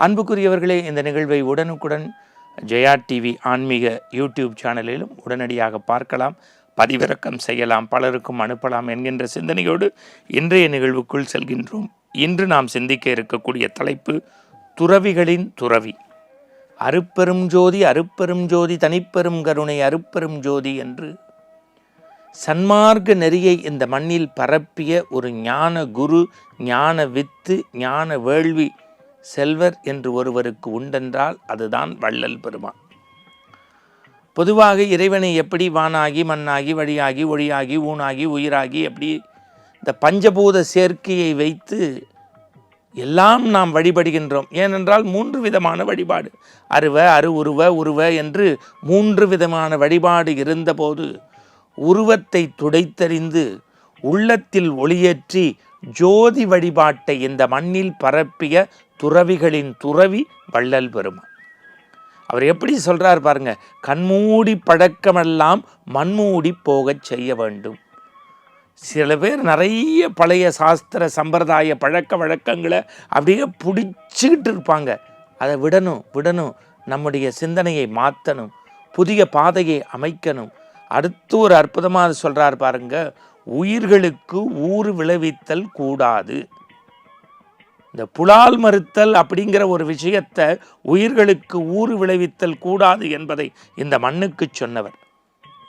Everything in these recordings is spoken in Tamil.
அன்புக்குரியவர்களே, இந்த நிகழ்வை உடனுக்குடன் ஜெயா டிவி ஆன்மீக யூடியூப் சேனலிலும் உடனடியாக பார்க்கலாம், பதிவிறக்கம் செய்யலாம், பலருக்கும் அனுப்பலாம் என்கின்ற சிந்தனையோடு இன்றைய நிகழ்வுக்குள் செல்கின்றோம். இன்று நாம் சிந்திக்க இருக்கக்கூடிய தலைப்பு துறவிகளின் துறவி. அருப்பெரும் ஜோதி அருப்பெரும் ஜோதி தனிப்பெரும் கருணை அருப்பெரும் ஜோதி என்று சன்மார்க்க நெறியை இந்த மண்ணில் பரப்பிய ஒரு ஞான குரு, ஞான வித்து, ஞான வேள்வி செல்வர் என்று ஒருவருக்கு உண்டென்றால் அதுதான் வள்ளல் பெருமான். பொதுவாக இறைவனை எப்படி வானாகி மண்ணாகி வழியாகி ஒளியாகி ஊனாகி உயிராகி எப்படி இந்த பஞ்சபூத சேர்க்கையை வைத்து எல்லாம் நாம் வழிபடுகின்றோம். ஏனென்றால் 3 விதமான வழிபாடு, அருவ அரு உருவ உருவ என்று 3 விதமான வழிபாடு இருந்தபோது உருவத்தை துடைத்தறிந்து உள்ளத்தில் ஒளியேற்றி ஜோதி வழிபாட்டை இந்த மண்ணில் பரப்பிய துறவிகளின் துறவி வள்ளல் பெருமான். அவர் எப்படி சொல்றார் பாருங்க, கண்மூடி பழக்கமெல்லாம் மண்மூடி போகச் செய்ய வேண்டும். சில பேர் நிறைய பழைய சாஸ்திர சம்பிரதாய பழக்க வழக்கங்களை அப்படியே பிடிச்சிக்கிட்டு இருப்பாங்க. அதை விடணும், நம்முடைய சிந்தனையை மாற்றணும், புதிய பாதையை அமைக்கணும். அடுத்து ஒரு அற்புதமாக சொல்றார் பாருங்க, உயிர்களுக்கு ஊறு விளைவித்தல் கூடாது. இந்த புலால் மறுத்தல் அப்படிங்கிற ஒரு விஷயத்தை உயிர்களுக்கு ஊறு விளைவித்தல் கூடாது என்பதை இந்த மண்ணுக்கு சொன்னவர்.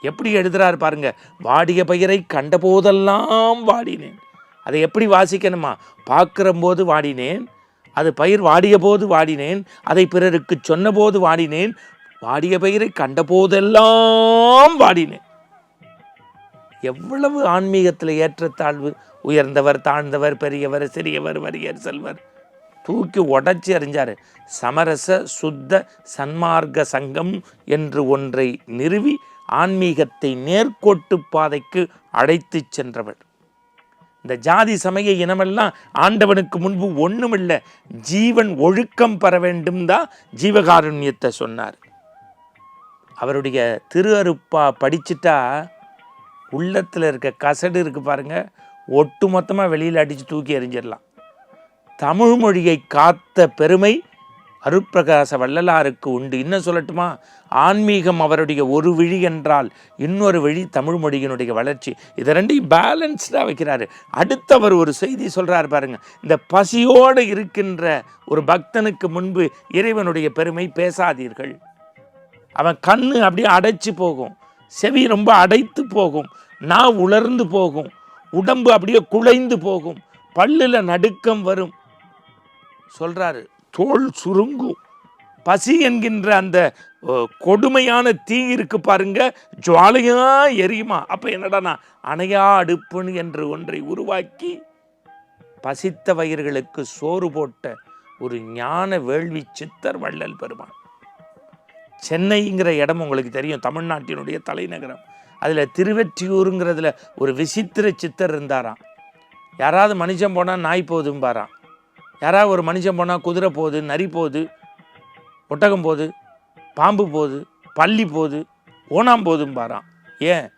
எப்படி எழுதுறார் பாருங்க, வாடிய பயிரை கண்டபோதெல்லாம் வாடினேன். அதை எப்படி வாசிக்கணுமா, பார்க்கிற போது வாடினேன், அது பயிர் வாடிய போது வாடினேன், அதை பிறருக்கு சொன்ன போது வாடினேன், வாடிய பயிரை கண்டபோதெல்லாம் வாடினேன். எவ்வளவு ஆன்மீகத்தில் ஏற்றத்தாழ்வு, உயர்ந்தவர் தாழ்ந்தவர், பெரியவர் சிறியவர், வறியர் செல்வர் தூக்கி உடச்சி அறிஞ்சார். சமரச சுத்த சன்மார்க்க சங்கம் என்று ஒன்றை நிறுவி ஆன்மீகத்தை நேர்கோட்டு பாதைக்கு அழைத்து சென்றவர். இந்த ஜாதி சமய இனமெல்லாம் ஆண்டவனுக்கு முன்பு ஒண்ணுமில்லை, ஜீவன் ஒழுக்கம் பெற வேண்டும் தான் ஜீவகாருண்யத்தை சொன்னார். அவருடைய திரு அருப்பா படிச்சுட்டா உள்ளத்தில் இருக்க கசடு இருக்கு பாருங்க, ஒட்டு மொத்தமாக வெளியில் அடித்து தூக்கி எறிஞ்சிடலாம். தமிழ் மொழியை காத்த பெருமை அருட்பிரகாச வள்ளலாருக்கு உண்டு. இன்னும் சொல்லட்டுமா, ஆன்மீகம் அவருடைய ஒரு விழி என்றால் இன்னொரு வழி தமிழ் மொழியினுடைய வளர்ச்சி. இதை ரெண்டையும் பேலன்ஸ்டாக வைக்கிறாரு. அடுத்து அவர் ஒரு செய்தி சொல்கிறார் பாருங்க, இந்த பசியோடு இருக்கின்ற ஒரு பக்தனுக்கு முன்பு இறைவனுடைய பெருமை பேசாதீர்கள். அவன் கண்ணு அப்படியே அடைச்சி போகும், செவி ரொம்ப அடைத்து போகும், நாவு உலர்ந்து போகும், உடம்பு அப்படியே குலைந்து போகும், பல்லுல நடுக்கம் வரும் சொல்றாரு, தோல் சுருங்கும். பசி என்கின்ற அந்த கொடுமையான தீ இருக்கு பாருங்க, ஜுவாலையா எரியுமா. அப்ப என்னடா அணையா அடுப்புன்னு என்று ஒன்றை உருவாக்கி பசித்த வயிர்களுக்கு சோறு போட்ட ஒரு ஞான வேள்வி சித்தர் வள்ளல் பெருமான். சென்னைங்கிற இடம் உங்களுக்கு தெரியும், தமிழ்நாட்டினுடைய தலைநகரம். அதில் திருவெற்றியூருங்கிறதுல ஒரு விசித்திர சித்தர் இருந்தாராம். யாராவது மனுஷன் போனால் நாய் போதும்பாராம், யாராவது ஒரு மனுஷன் போனால் குதிரை போகுது, நரி போகுது, ஒட்டகம் போகுது, பாம்பு போகுது, பள்ளி போகுது, ஓனாம் போதும்பாராம். ஏன்?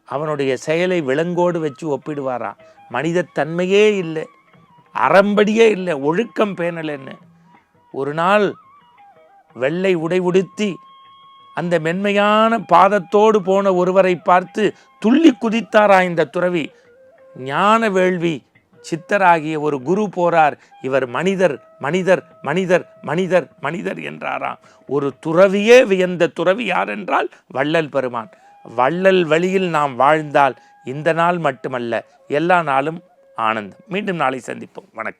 அவனுடைய செயலை விலங்கோடு வச்சு ஒப்பிடுவாராம். மனித தன்மையே இல்லை, அறம்படியே இல்லை, ஒழுக்கம் பேணலைன்னு. ஒரு நாள் வெள்ளை உடை உடுத்தி அந்த மென்மையான பாதத்தோடு போன ஒருவரை பார்த்து துள்ளி குதித்தாரா இந்த துறவி. ஞான வேள்வி சித்தராகிய ஒரு குரு போறார், இவர் மனிதர் மனிதர் மனிதர் மனிதர் மனிதர் என்றாராம். ஒரு துறவியே வியந்த துறவி யார் என்றால் வள்ளல் பெருமான். வள்ளல் வழியில் நாம் வாழ்ந்தால் இந்த நாள் மட்டுமல்ல, எல்லா நாளும் ஆனந்தம். மீண்டும் நாளை சந்திப்போம். வணக்கம்.